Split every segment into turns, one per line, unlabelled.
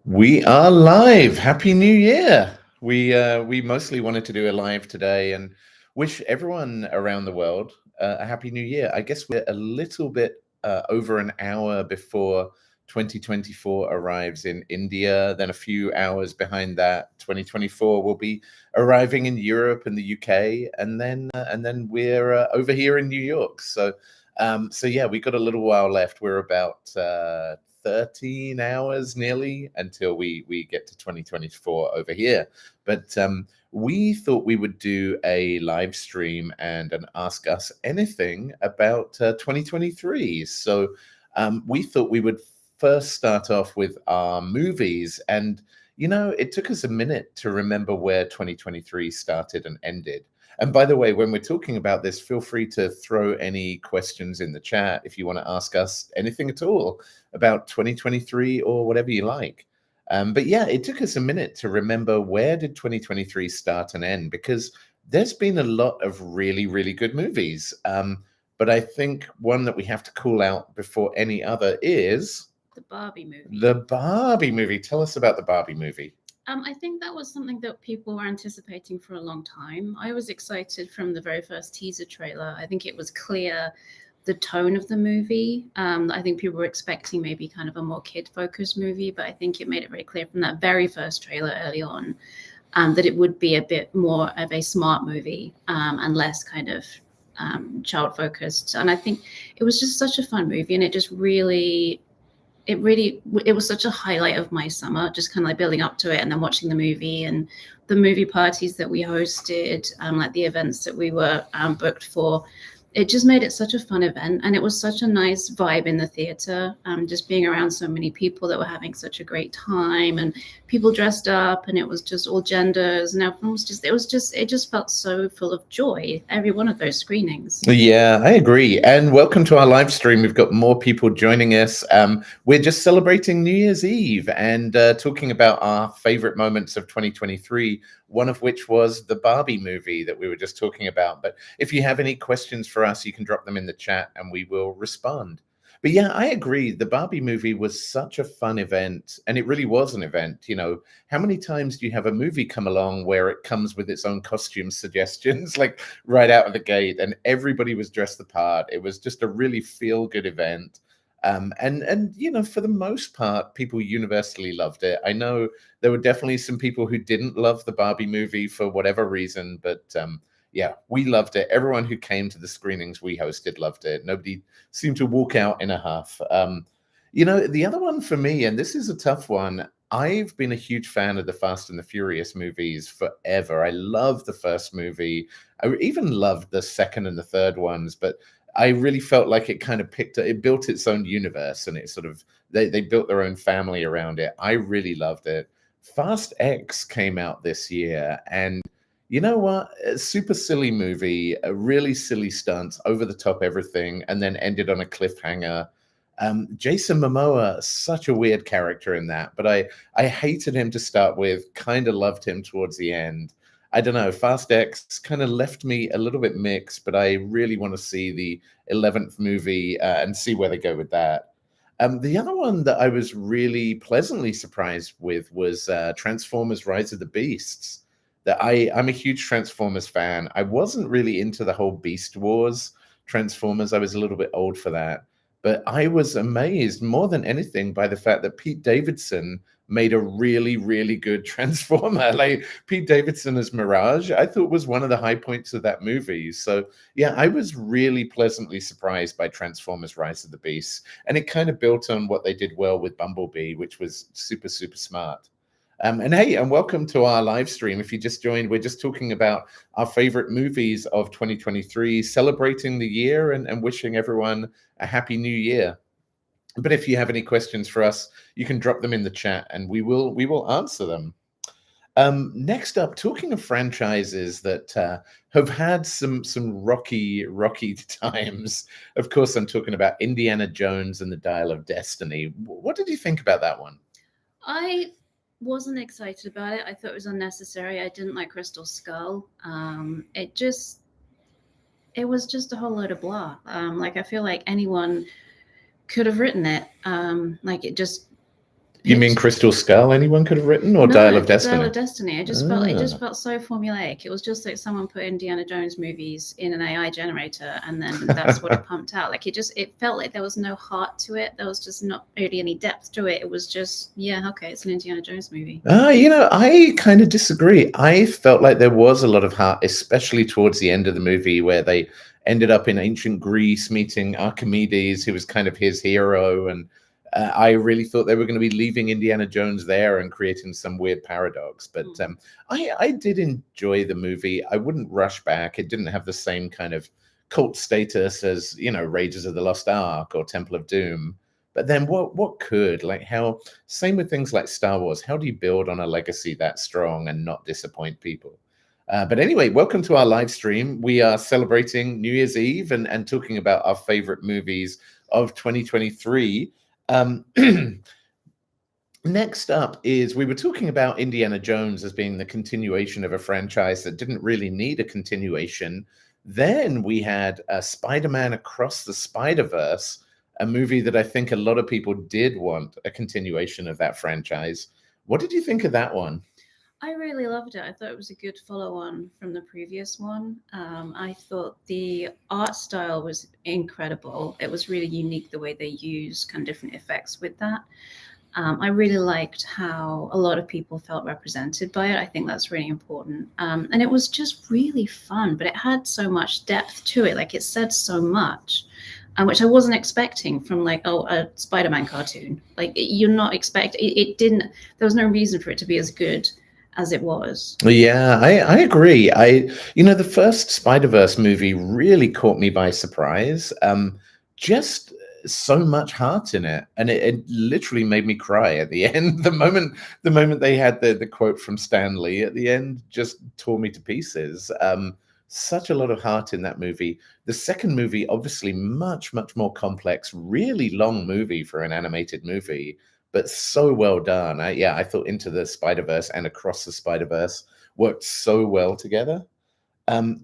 We are live. Happy New Year. We mostly wanted to do a live today and wish everyone around the world a happy New Year. I guess we're a little bit over an hour before 2024 arrives in India. Then a few hours behind that, 2024 will be arriving in Europe and the UK, and then we're over here in New York. So yeah, we got a little while left. We're about 13 hours nearly until we get to 2024 over here. But we thought we would do a live stream and an Ask Us Anything about 2023. So we thought we would first start off with our movies. And, it took us a minute to remember where 2023 started and ended. And by the way, when we're talking about this, feel free to throw any questions in the chat if you want to ask us anything at all about 2023 or whatever you like. But yeah, it took us a minute to remember where did 2023 start and end, because there's been a lot of really, really good movies. But I think one that we have to call out before any other is
The Barbie movie.
the Barbie movie. Tell us about the Barbie movie.
I think that was something that people were anticipating for a long time. I was excited from the very first teaser trailer. I think it was clear the tone of the movie. I think people were expecting maybe kind of a more kid-focused movie, but I think it made it very clear from that very first trailer early on that it would be a bit more of a smart movie and less kind of child-focused. And I think it was just such a fun movie, and it was such a highlight of my summer, just kind of like building up to it and then watching the movie and the movie parties that we hosted, like the events that we were booked for. It just made it such a fun event, and it was such a nice vibe in the theater, just being around so many people that were having such a great time, and people dressed up, and it was just all genders, and everyone was it just felt so full of joy, every one of those screenings.
Yeah, I agree. And welcome to our live stream. We've got more people joining us. We're just celebrating New Year's Eve and talking about our favorite moments of 2023, one of which was the Barbie movie that we were just talking about. But if you have any questions for us, you can drop them in the chat and we will respond. But yeah, I agree. The Barbie movie was such a fun event, and it really was an event. How many times do you have a movie come along where it comes with its own costume suggestions, like right out of the gate, and everybody was dressed the part? It was just a really feel-good event. And for the most part, people universally loved it. I know there were definitely some people who didn't love the Barbie movie for whatever reason, but yeah, we loved it. Everyone who came to the screenings we hosted loved it. Nobody seemed to walk out in a huff. The other one for me, and this is a tough one, I've been a huge fan of the Fast and the Furious movies forever. I love the first movie. I even loved the second and the third ones, but I really felt like it kind of it built its own universe, and it sort of, they built their own family around it. I really loved it. Fast X came out this year, and you know what? A super silly movie, a really silly stunts, over the top everything, and then ended on a cliffhanger. Jason Momoa, such a weird character in that, but I hated him to start with, kind of loved him towards the end. I don't know. Fast X kind of left me a little bit mixed, but I really want to see the 11th movie and see where they go with that. The other one that I was really pleasantly surprised with was Transformers: Rise of the Beasts. I'm a huge Transformers fan. I wasn't really into the whole Beast Wars Transformers. I was a little bit old for that. But I was amazed more than anything by the fact that Pete Davidson made a really, really good Transformer. Like Pete Davidson as Mirage, I thought was one of the high points of that movie. So yeah, I was really pleasantly surprised by Transformers: Rise of the Beasts. And it kind of built on what they did well with Bumblebee, which was super, super smart. And hey, and welcome to our live stream. If you just joined, we're just talking about our favorite movies of 2023, celebrating the year and wishing everyone a happy new year. But if you have any questions for us, you can drop them in the chat and we will answer them. Next up, talking of franchises that have had some rocky times. Of course, I'm talking about Indiana Jones and the Dial of Destiny. What did you think about that one?
I wasn't excited about it. I thought it was unnecessary. I didn't like Crystal Skull. It was just a whole load of blah. Like I feel like anyone could have written it. Like
You mean Crystal Skull? Anyone could have written, or Dial of
Dial
Destiny?
of Destiny. It just felt so formulaic. It was just like someone put Indiana Jones movies in an AI generator, and then that's what it pumped out. Like it felt like there was no heart to it. There was just not really any depth to it. It was just, yeah, okay, it's an Indiana Jones movie.
I kind of disagree. I felt like there was a lot of heart, especially towards the end of the movie, where they ended up in ancient Greece meeting Archimedes, who was kind of his hero, and I really thought they were going to be leaving Indiana Jones there and creating some weird paradox. But I did enjoy the movie. I wouldn't rush back. It didn't have the same kind of cult status as, Raiders of the Lost Ark or Temple of Doom. But then what could, like, how, same with things like Star Wars, how do you build on a legacy that strong and not disappoint people? But anyway, welcome to our live stream. We are celebrating New Year's Eve and talking about our favorite movies of 2023. Next up is, we were talking about Indiana Jones as being the continuation of a franchise that didn't really need a continuation. Then we had Spider-Man Across the Spider-Verse, a movie that I think a lot of people did want a continuation of that franchise. What did you think of that one?
I really loved it. I thought it was a good follow-on from the previous one. I thought the art style was incredible. It was really unique the way they used kind of different effects with that. I really liked how a lot of people felt represented by it. I think that's really important. And it was just really fun, but it had so much depth to it. Like, it said so much, which I wasn't expecting from, like, a Spider-Man cartoon. Like, you're not expect it didn't, there was no reason for it to be as good as it was.
Yeah, I agree. The first Spider-Verse movie really caught me by surprise. Just so much heart in it, and it literally made me cry at the end. The moment they had the quote from Stan Lee at the end just tore me to pieces. Such a lot of heart in that movie. The second movie, obviously much more complex, really long movie for an animated movie, but so well done. I thought Into the Spider-Verse and Across the Spider-Verse worked so well together.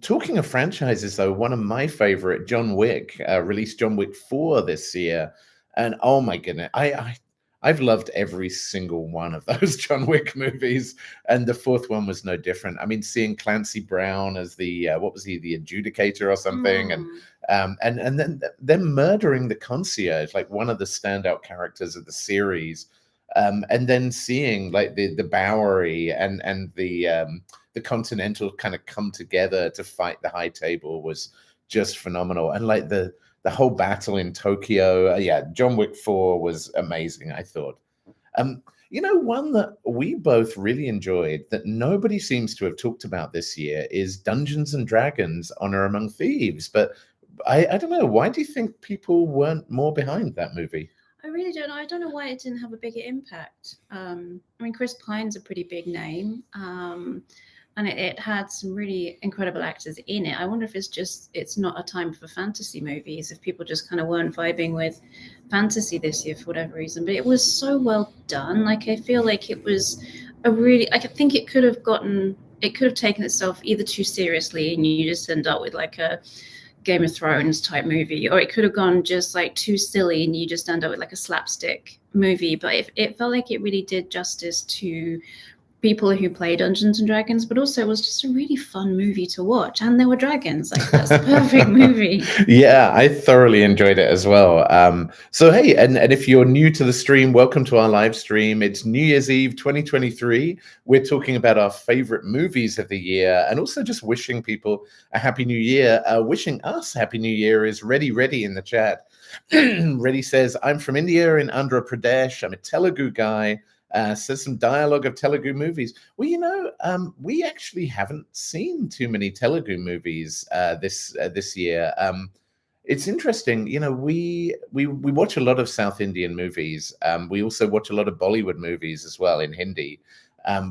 Talking of franchises, though, one of my favorite, John Wick, released John Wick 4 this year, and oh my goodness, I've loved every single one of those John Wick movies, and the fourth one was no different. I mean, seeing Clancy Brown as the what was he, the adjudicator or something, and then them murdering the concierge, like one of the standout characters of the series, and then seeing like the Bowery and the Continental kind of come together to fight the High Table was just phenomenal. And like the whole battle in Tokyo, John Wick 4 was amazing, I thought. One that we both really enjoyed that nobody seems to have talked about this year is Dungeons and Dragons: Honor Among Thieves. But I don't know, why do you think people weren't more behind that movie?
I really don't know. I don't know why it didn't have a bigger impact. I mean, Chris Pine's a pretty big name. And it had some really incredible actors in it. I wonder if it's not a time for fantasy movies, if people just kind of weren't vibing with fantasy this year for whatever reason. But it was so well done. Like, I feel like it was I think it could have taken itself either too seriously and you just end up with like a Game of Thrones type movie, or it could have gone just like too silly and you just end up with like a slapstick movie. But it felt like it really did justice to people who play Dungeons and Dragons, but also it was just a really fun movie to watch, and there were dragons. Like, that's the perfect movie.
Yeah, I thoroughly enjoyed it as well. So hey, and if you're new to the stream, welcome to our live stream. It's New Year's Eve 2023. We're talking about our favorite movies of the year, and also just wishing people a happy new year. Wishing us happy new year is Reddy in the chat. Reddy says, I'm from India in Andhra Pradesh. I'm a Telugu guy. Says some dialogue of Telugu movies. Well, we actually haven't seen too many Telugu movies this year. It's interesting, we watch a lot of South Indian movies. We also watch a lot of Bollywood movies as well in Hindi,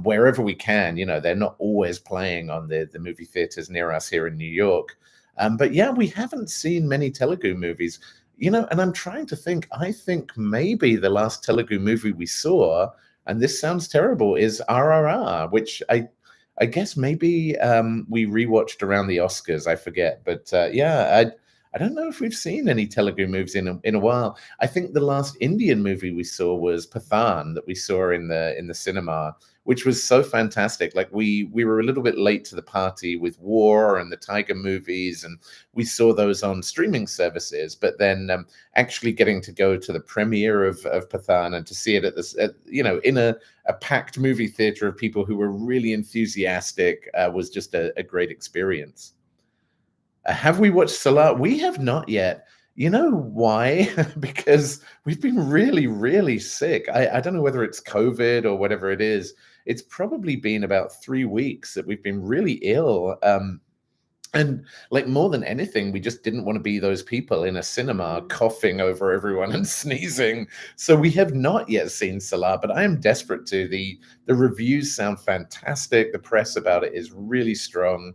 wherever we can. They're not always playing on the movie theaters near us here in New York. But yeah, we haven't seen many Telugu movies. And I'm trying to think, I think maybe the last Telugu movie we saw, and this sounds terrible, is RRR, which I guess maybe we rewatched around the Oscars. I forget. But I don't know if we've seen any Telugu movies in a while. I think the last Indian movie we saw was Pathan that we saw in the cinema, which was so fantastic. Like we were a little bit late to the party with War and the Tiger movies, and we saw those on streaming services. But then actually getting to go to the premiere of Pathan and to see it at this, in a packed movie theater of people who were really enthusiastic was just a great experience. Have we watched Salah? We have not yet. You know why? Because we've been really, really sick. I don't know whether it's COVID or whatever it is. It's probably been about 3 weeks that we've been really ill. And like more than anything, we just didn't want to be those people in a cinema coughing over everyone and sneezing. So we have not yet seen Salah, but I am desperate to. The reviews sound fantastic. The press about it is really strong.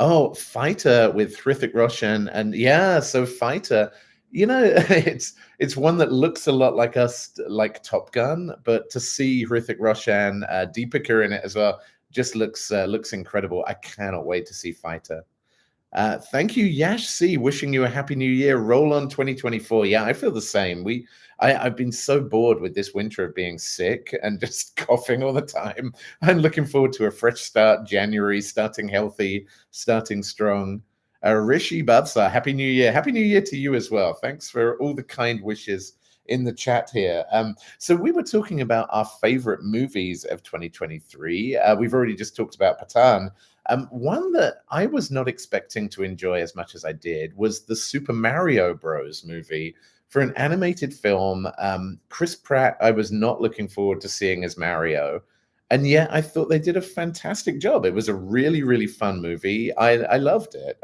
Oh, Fighter with Hrithik Roshan, and yeah, so Fighter, it's one that looks a lot like us, like Top Gun, but to see Hrithik Roshan, Deepika in it as well, just looks incredible. I cannot wait to see Fighter. Thank you, Yash C. Wishing you a happy new year. Roll on 2024. Yeah, I feel the same. I've been so bored with this winter of being sick and just coughing all the time. I'm looking forward to a fresh start, January, starting healthy, starting strong. Rishi Babsa, happy new year. Happy new year to you as well. Thanks for all the kind wishes in the chat here. So we were talking about our favorite movies of 2023. We've already just talked about Patan. One that I was not expecting to enjoy as much as I did was the Super Mario Bros. Movie. For an animated film, Chris Pratt, I was not looking forward to seeing as Mario. And yet I thought they did a fantastic job. It was a really, really fun movie. I loved it.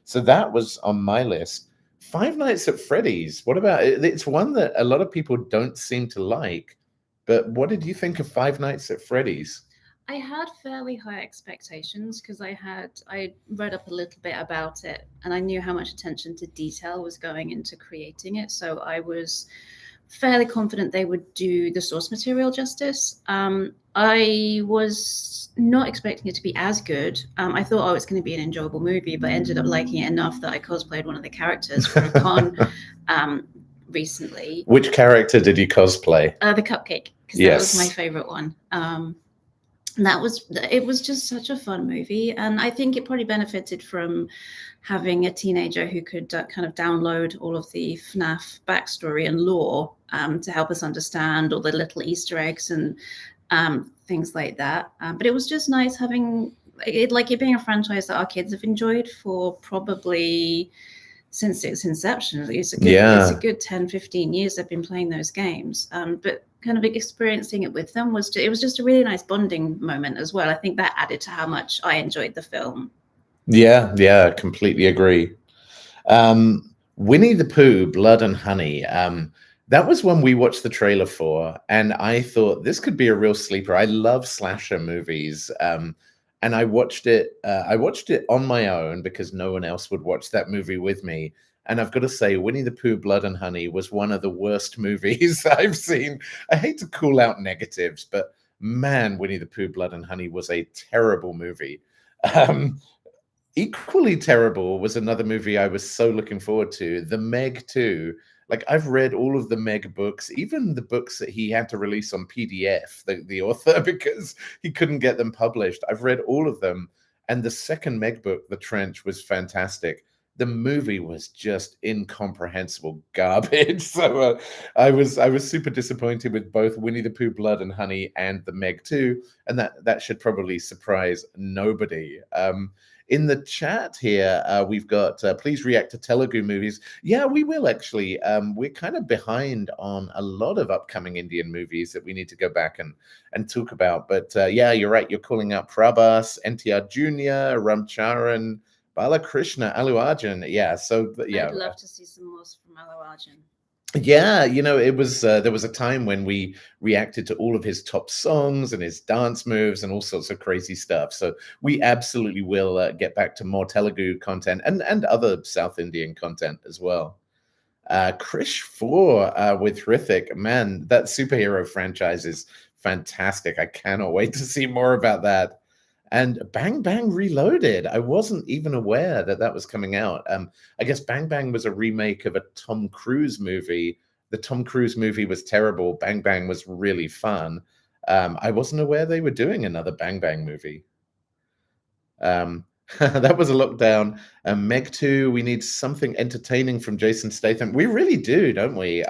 So that was on my list. Five Nights at Freddy's. What about it? It's one that a lot of people don't seem to like. But what did you think of Five Nights at Freddy's?
I had fairly high expectations because I read up a little bit about it and I knew how much attention to detail was going into creating it. So I was fairly confident they would do the source material justice. I was not expecting it to be as good. I thought, oh, it's going to be an enjoyable movie, but ended up liking it enough that I cosplayed one of the characters for a con recently.
Which character did you cosplay?
The cupcake, because that was my favorite one. It was just such a fun movie, and I think it probably benefited from having a teenager who could kind of download all of the FNAF backstory and lore to help us understand all the little Easter eggs and things like that. But it was just nice having it being a franchise that our kids have enjoyed for probably since its inception. It's a good 10, 15 years they've been playing those games. But kind of experiencing it with them was just a really nice bonding moment as well. I think that added to how much I enjoyed the film.
Yeah, completely agree. Winnie the Pooh, Blood and Honey. That was one we watched the trailer for, and I thought this could be a real sleeper. I love slasher movies. And I watched it on my own because no one else would watch that movie with me. And I've got to say, Winnie the Pooh, Blood and Honey was one of the worst movies I've seen. I hate to call out negatives, but man, Winnie the Pooh, Blood and Honey was a terrible movie. Equally terrible was another movie I was so looking forward to, The Meg 2. Like, I've read all of the Meg books, even the books that he had to release on PDF, the author, because he couldn't get them published. I've read all of them. And the second Meg book, The Trench, was fantastic. The movie was just incomprehensible garbage. So I was super disappointed with both Winnie the Pooh, Blood and Honey and The Meg 2. And that should probably surprise nobody. In the chat here, we've got, please react to Telugu movies. Yeah, we will actually. We're kind of behind on a lot of upcoming Indian movies that we need to go back and talk about. But yeah, you're right. You're calling out Prabhas, NTR Jr., Ramcharan, Balakrishna, Alu Arjun. Yeah, so yeah.
I'd love to see some more from Alu Arjun.
Yeah, it was there was a time when we reacted to all of his top songs and his dance moves and all sorts of crazy stuff. So we absolutely will get back to more Telugu content and other South Indian content as well. Krish 4 with Hrithik, man, that superhero franchise is fantastic. I cannot wait to see more about that. And Bang Bang Reloaded. I wasn't even aware that that was coming out. I guess Bang Bang was a remake of a Tom Cruise movie. The Tom Cruise movie was terrible. Bang Bang was really fun. I wasn't aware they were doing another Bang Bang movie. That was a lockdown. Meg 2, we need something entertaining from Jason Statham. We really do, don't we?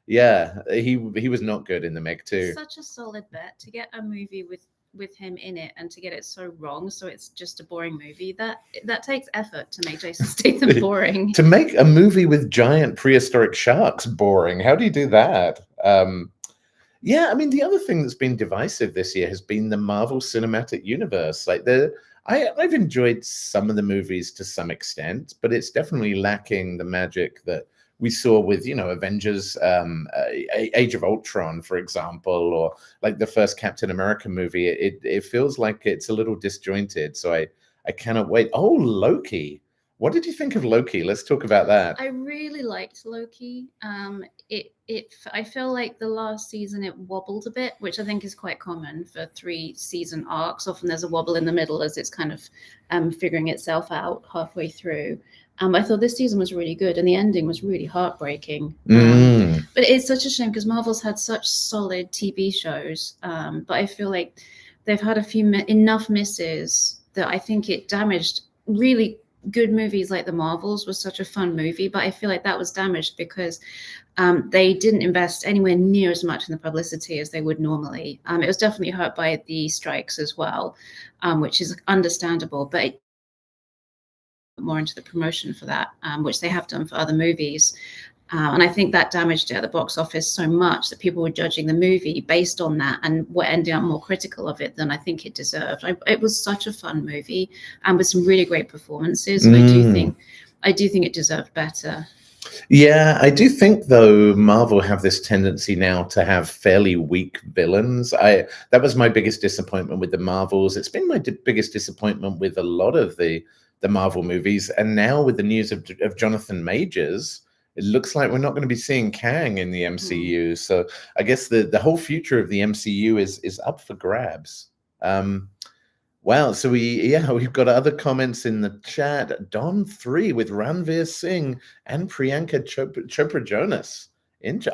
Yeah, he was not good in the Meg 2.
Such a solid bet to get a movie with him in it and to get it so wrong, so it's just a boring movie. That takes effort to make Jason Statham boring.
To make a movie with giant prehistoric sharks boring, how do you do that? Yeah, I mean, the other thing that's been divisive this year has been the Marvel Cinematic Universe. I've enjoyed some of the movies to some extent, but it's definitely lacking the magic that we saw with, Avengers, Age of Ultron, for example, or like the first Captain America movie. It feels like it's a little disjointed. So I cannot wait. Oh, Loki. What did you think of Loki? Let's talk about that.
I really liked Loki. I feel like the last season it wobbled a bit, which I think is quite common for 3-season arcs. Often there's a wobble in the middle as it's kind of figuring itself out halfway through. I thought this season was really good, and the ending was really heartbreaking. But it's such a shame because Marvel's had such solid TV shows, but I feel like they've had enough misses that I think it damaged really good movies. Like The Marvels was such a fun movie, but I feel like that was damaged because they didn't invest anywhere near as much in the publicity as they would normally. It was definitely hurt by the strikes as well, which is understandable, but more into the promotion for that, which they have done for other movies. And I think that damaged it at the box office so much that people were judging the movie based on that and were ending up more critical of it than I think it deserved. It was such a fun movie and with some really great performances. And I do think it deserved better.
Yeah, I do think, though, Marvel have this tendency now to have fairly weak villains. That was my biggest disappointment with the Marvels. It's been my biggest disappointment with a lot of the Marvel movies. And now with the news of Jonathan Majors, it looks like we're not going to be seeing Kang in the MCU. So I guess the whole future of the MCU is up for grabs. Wow. So we've got other comments in the chat. Don 3 with Ranveer Singh and Priyanka Chopra Jonas.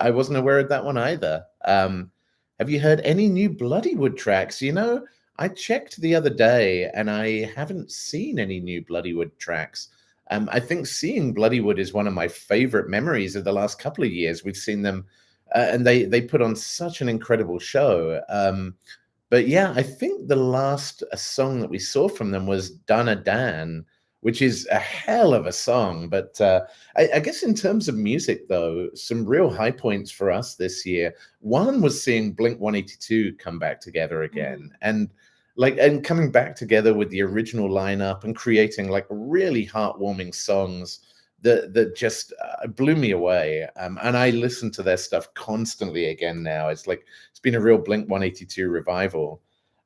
I wasn't aware of that one either. Have you heard any new Bloodywood tracks? I checked the other day and I haven't seen any new Bloodywood tracks. I think seeing Bloodywood is one of my favorite memories of the last couple of years. We've seen them and they put on such an incredible show. But yeah, I think the last song that we saw from them was Dana Dan, which is a hell of a song. But I guess in terms of music, though, some real high points for us this year. One was seeing Blink-182 come back together again. And coming back together with the original lineup and creating like really heartwarming songs that just blew me away. And I listen to their stuff constantly again now. It's been a real Blink-182 revival.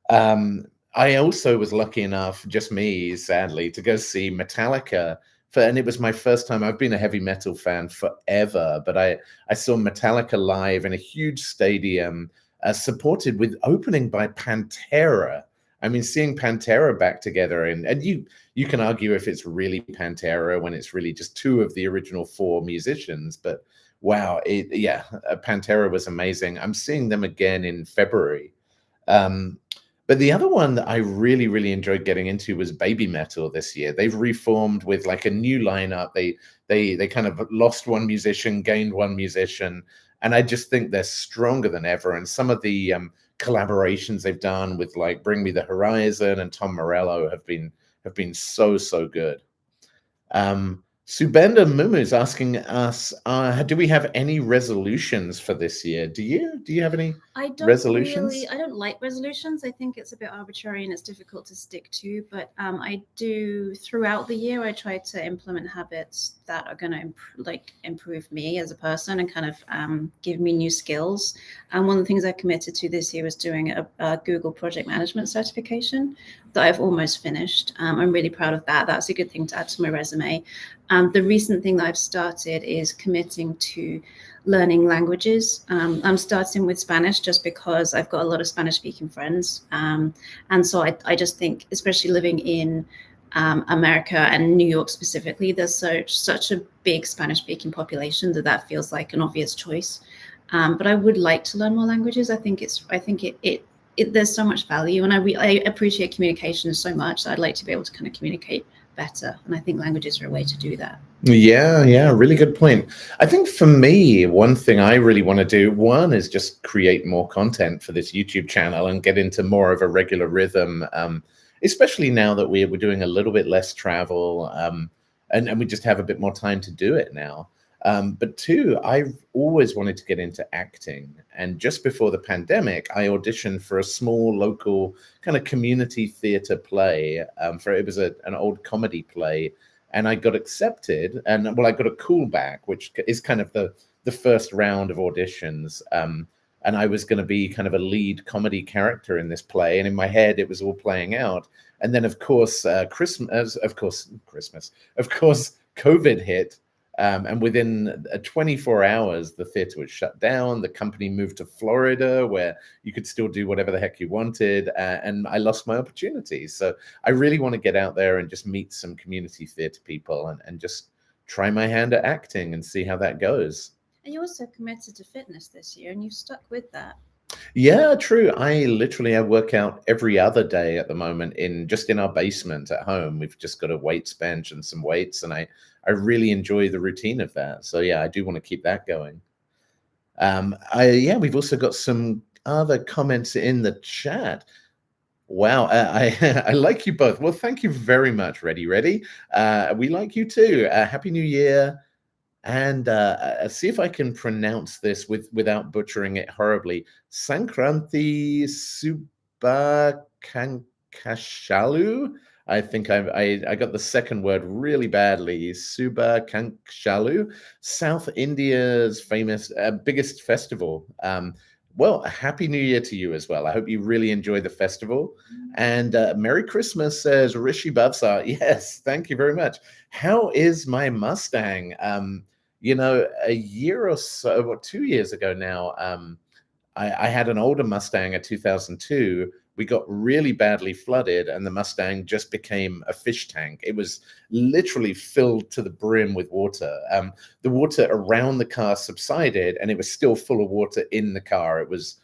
I also was lucky enough, just me, sadly, to go see Metallica. And it was my first time. I've been a heavy metal fan forever, but I saw Metallica live in a huge stadium, supported with opening by Pantera. I mean, seeing Pantera back together, and you can argue if it's really Pantera when it's really just two of the original 4 musicians, but wow, Pantera was amazing. I'm seeing them again in February. But the other one that I really, really enjoyed getting into was Baby Metal this year. They've reformed with like a new lineup. They kind of lost one musician, gained one musician, and I just think they're stronger than ever. And some of the collaborations they've done with like Bring Me the Horizon and Tom Morello have been so good. Subenda Mumu is asking us, do we have any resolutions for this year? Do you have any resolutions?
I don't like resolutions. I think it's a bit arbitrary and it's difficult to stick to, but I do throughout the year, I try to implement habits that are going to improve me as a person and kind of give me new skills. And one of the things I committed to this year was doing a Google project management certification that I've almost finished. I'm really proud of that. That's a good thing to add to my resume. The recent thing that I've started is committing to learning languages. I'm starting with Spanish just because I've got a lot of Spanish speaking friends. And so I just think, especially living in America and New York specifically, there's such a big Spanish speaking population that feels like an obvious choice. But I would like to learn more languages. I think there's so much value, and I appreciate communication so much that I'd like to be able to kind of communicate better. And I think languages are a way to do that.
Yeah, really good point. I think for me, one thing I really want to do, one is just create more content for this YouTube channel and get into more of a regular rhythm, especially now that we're doing a little bit less travel, and we just have a bit more time to do it now. But two, I've always wanted to get into acting. And just before the pandemic, I auditioned for a small local kind of community theater play. It was an old comedy play, and I got accepted. And well, I got a callback, which is kind of the first round of auditions. And I was going to be kind of a lead comedy character in this play. And in my head, it was all playing out. And then, of course, Christmas, COVID hit. And within 24 hours, the theater was shut down. The company moved to Florida, where you could still do whatever the heck you wanted. And I lost my opportunities. So I really want to get out there and just meet some community theater people and just try my hand at acting and see how that goes.
And you also committed to fitness this year, and you've stuck with that.
Yeah, true. I work out every other day at the moment in our basement at home. We've just got a weights bench and some weights, and I really enjoy the routine of that. So yeah, I do want to keep that going. We've also got some other comments in the chat. Wow, I like you both. Well, thank you very much, Ready. We like you too. Happy New Year. And see if I can pronounce this without butchering it horribly. Sankranti Subhakankashalu. I think I got the second word really badly. Subhakankashalu, South India's famous biggest festival. Well, Happy New Year to you as well. I hope you really enjoy the festival. And Merry Christmas, says Rishi Bhavsar. Yes, thank you very much. How is my Mustang? A year or so, or 2 years ago now, I had an older Mustang, a 2002. We got really badly flooded, and the Mustang just became a fish tank. It was literally filled to the brim with water. The water around the car subsided, and it was still full of water in the car. It was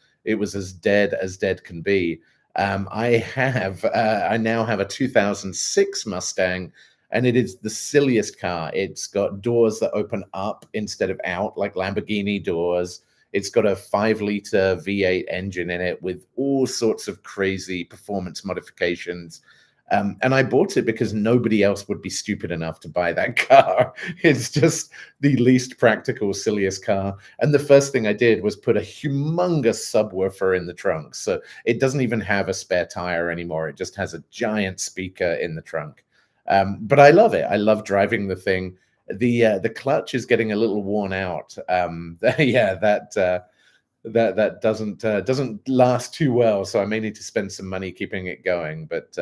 as dead can be. I now have a 2006 Mustang, and it is the silliest car. It's got doors that open up instead of out, like Lamborghini doors. It's got a 5-liter V8 engine in it with all sorts of crazy performance modifications. And I bought it because nobody else would be stupid enough to buy that car. It's just the least practical, silliest car. And the first thing I did was put a humongous subwoofer in the trunk. So it doesn't even have a spare tire anymore. It just has a giant speaker in the trunk. But I love it. I love driving the thing. The clutch is getting a little worn out. That doesn't last too well. So I may need to spend some money keeping it going. But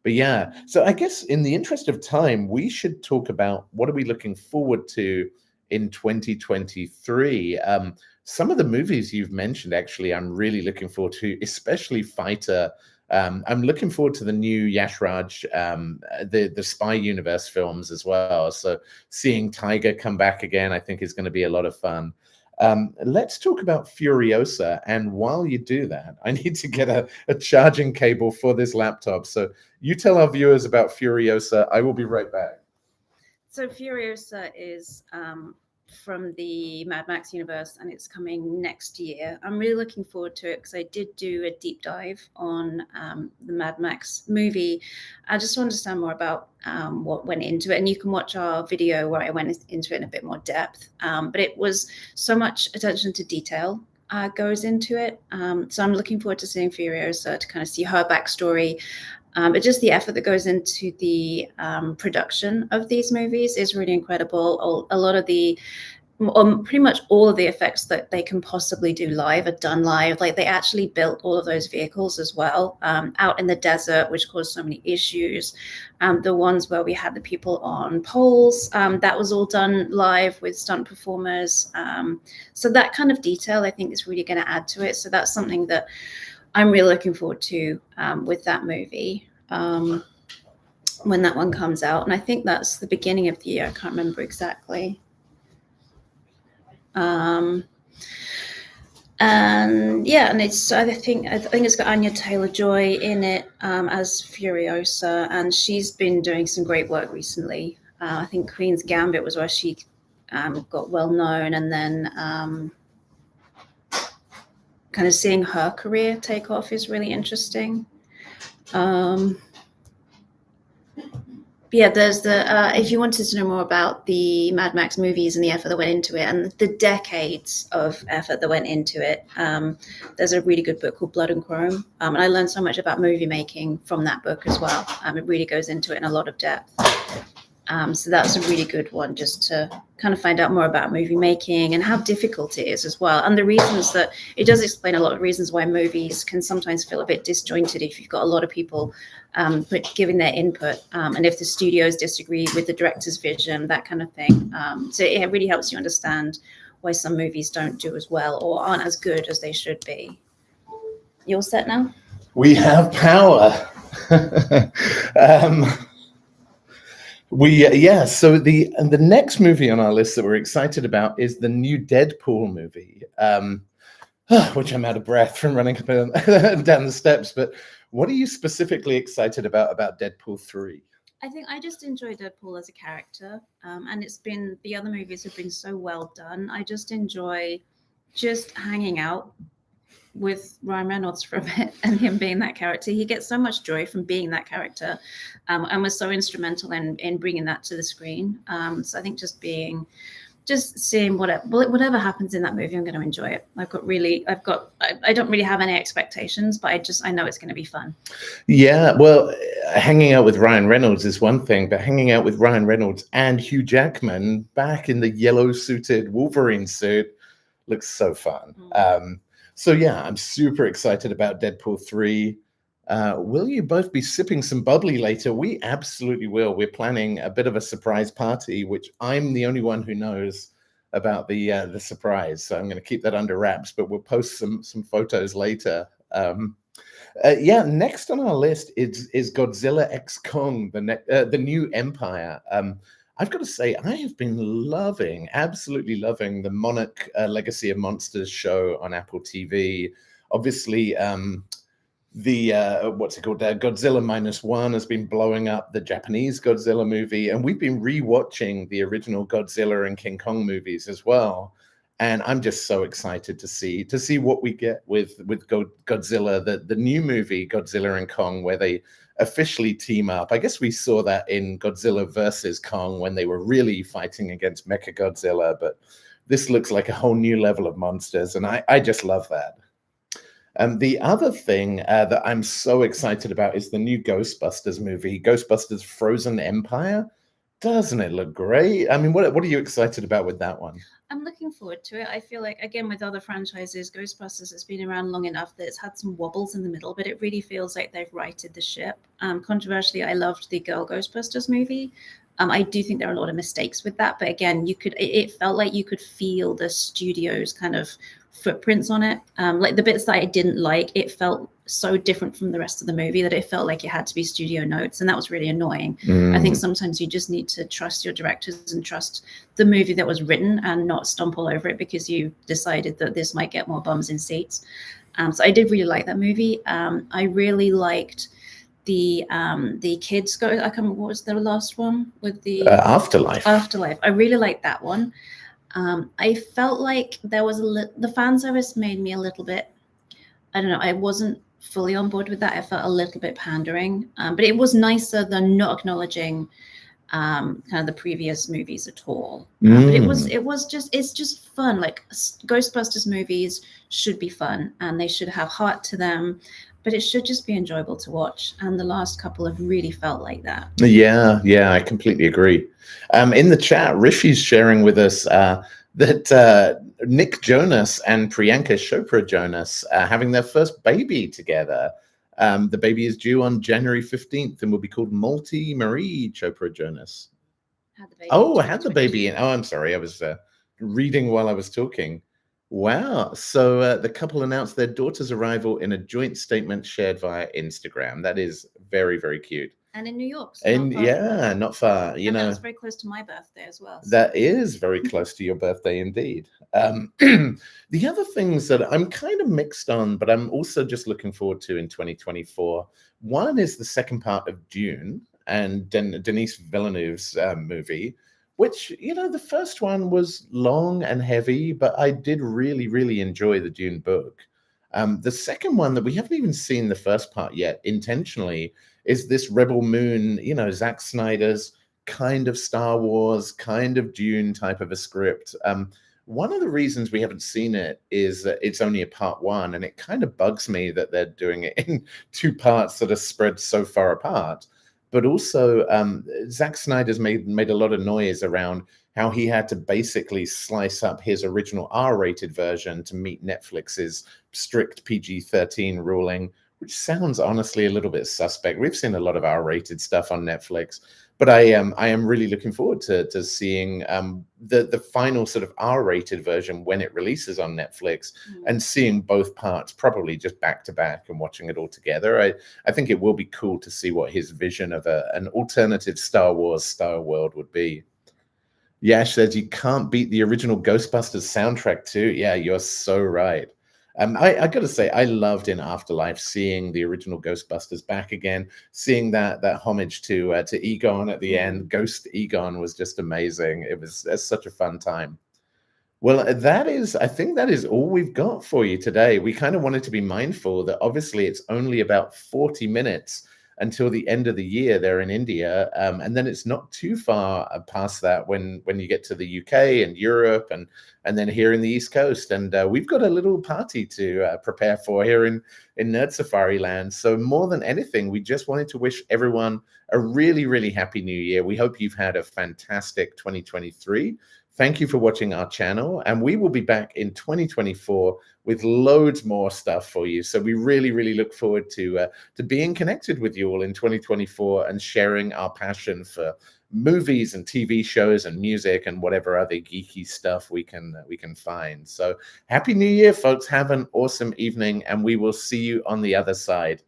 yeah. So I guess in the interest of time, we should talk about what are we looking forward to in 2023. Some of the movies you've mentioned, actually, I'm really looking forward to, especially Fighter. I'm looking forward to the new Yash Raj, the Spy Universe films as well. So seeing Tiger come back again, I think is going to be a lot of fun. Let's talk about Furiosa. And while you do that, I need to get a charging cable for this laptop. So you tell our viewers about Furiosa. I will be right back.
So Furiosa is from the Mad Max universe, and it's coming next year. I'm really looking forward to it because I did do a deep dive on the Mad Max movie. I just want to understand more about what went into it, and you can watch our video where I went into it in a bit more depth. But it was so much attention to detail goes into it. So I'm looking forward to seeing Furiosa to kind of see her backstory. But just the effort that goes into the production of these movies is really incredible. A lot of the pretty much all of the effects that they can possibly do live are done live. Like they actually built all of those vehicles as well out in the desert, which caused so many issues. The ones where we had the people on poles, that was all done live with stunt performers. So that kind of detail, I think, is really going to add to it. So that's something that I'm really looking forward to with that movie when that one comes out. And I think that's the beginning of the year. I can't remember exactly. And yeah, and I think it's got Anya Taylor-Joy in it as Furiosa, and she's been doing some great work recently. I think Queen's Gambit was where she got well known, and then kind of seeing her career take off is really interesting. Yeah, there's if you wanted to know more about the Mad Max movies and the effort that went into it and the decades of effort that went into it, there's a really good book called Blood and Chrome. And I learned so much about movie making from that book as well. It really goes into it in a lot of depth. So that's a really good one just to kind of find out more about movie making and how difficult it is as well. And the reasons that it does explain a lot of reasons why movies can sometimes feel a bit disjointed if you've got a lot of people giving their input. And if the studios disagree with the director's vision, that kind of thing. So it really helps you understand why some movies don't do as well or aren't as good as they should be. You all set now?
We have power. So the next movie on our list that we're excited about is the new Deadpool movie, which I'm out of breath from running down the steps. But what are you specifically excited about Deadpool 3?
I think I just enjoy Deadpool as a character, and the other movies have been so well done. I just enjoy just hanging out with Ryan Reynolds for a bit and him being that character. He gets so much joy from being that character, and was so instrumental in bringing that to the screen. So I think just seeing whatever happens in that movie, I'm going to enjoy it. I don't really have any expectations, but I know it's going to be fun.
Yeah, well, hanging out with Ryan Reynolds is one thing, but hanging out with Ryan Reynolds and Hugh Jackman back in the yellow suited Wolverine suit looks so fun. So yeah, I'm super excited about Deadpool 3. Will you both be sipping some bubbly later? We absolutely will. We're planning a bit of a surprise party, which I'm the only one who knows about the surprise. So I'm going to keep that under wraps, but we'll post some photos later. Next on our list is Godzilla x Kong, the new Empire. I've got to say, I have been absolutely loving the Monarch Legacy of Monsters show on Apple TV. Obviously, Godzilla -1 has been blowing up, the Japanese Godzilla movie, and we've been rewatching the original Godzilla and King Kong movies as well. And I'm just so excited to see what we get with Godzilla, the new movie Godzilla and Kong, where they officially team up. I guess we saw that in Godzilla versus Kong when they were really fighting against Mechagodzilla, but this looks like a whole new level of monsters, and I just love that. The other thing that I'm so excited about is the new Ghostbusters movie, Ghostbusters Frozen Empire. Doesn't it look great? I mean, what are you excited about with that one?
I'm looking forward to it. I feel like, again, with other franchises, Ghostbusters has been around long enough that it's had some wobbles in the middle, but it really feels like they've righted the ship. Controversially, I loved the Girl Ghostbusters movie. I do think there are a lot of mistakes with that, but again, it felt like you could feel the studio's kind of footprints on it. Like the bits that I didn't like, it felt so different from the rest of the movie that it felt like it had to be studio notes, and that was really annoying. I think sometimes you just need to trust your directors and trust the movie that was written and not stomp all over it because you decided that this might get more bums in seats. So I did really like that movie. I really liked the kids go. I can't remember, what was the last one with the
Afterlife.
I really liked that one. I felt like there was the fan service made me a little bit, I don't know, I wasn't fully on board with that. I felt a little bit pandering, but it was nicer than not acknowledging kind of the previous movies at all. But it's just fun. Like Ghostbusters movies should be fun and they should have heart to them, but it should just be enjoyable to watch. And the last couple have really felt like that. Yeah,
I completely agree. In the chat, Rishi's sharing with us that Nick Jonas and Priyanka Chopra Jonas are having their first baby together. The baby is due on January 15th and will be called Malti Marie Chopra Jonas.
Had the baby in
Oh, I had the
2022.
baby in. Oh, I'm sorry. I was reading while I was talking. Wow. So the couple announced their daughter's arrival in a joint statement shared via Instagram. That is very, very cute.
And in New York. So
And
not far from
yeah, not far. You
and
know,
that's very close to my birthday as well. So.
that is very close to your birthday indeed. The other things that I'm kind of mixed on, but I'm also just looking forward to in 2024. One is the second part of Dune and Denis Villeneuve's movie, which, you know, the first one was long and heavy, but I did really, really enjoy the Dune book. The second one that we haven't even seen the first part yet intentionally is this Rebel Moon, you know, Zack Snyder's kind of Star Wars, kind of Dune type of a script. One of the reasons we haven't seen it is that it's only a part one, and it kind of bugs me that they're doing it in two parts that are spread so far apart. But also, Zack Snyder's made a lot of noise around how he had to basically slice up his original R-rated version to meet Netflix's strict PG-13 ruling, which sounds honestly a little bit suspect. We've seen a lot of R-rated stuff on Netflix, but I am really looking forward to seeing the final sort of R-rated version when it releases on Netflix, and seeing both parts probably just back to back and watching it all together. I think it will be cool to see what his vision of an alternative Star Wars style world would be. Yash says you can't beat the original Ghostbusters soundtrack too. Yeah, you're so right. I got to say, I loved in Afterlife seeing the original Ghostbusters back again, seeing that homage to Egon at the end. Ghost Egon was just amazing. It was such a fun time. Well, I think that is all we've got for you today. We kind of wanted to be mindful that obviously it's only about 40 minutes until the end of the year there in India. And then it's not too far past that when you get to the UK and Europe and then here in the East Coast. And we've got a little party to prepare for here in Nerd Safari Land. So more than anything, we just wanted to wish everyone a really, really happy new year. We hope you've had a fantastic 2023. Thank you for watching our channel, and we will be back in 2024 with loads more stuff for you. So we really, really look forward to being connected with you all in 2024 and sharing our passion for movies and TV shows and music and whatever other geeky stuff we can find. So happy New Year, folks. Have an awesome evening, and we will see you on the other side.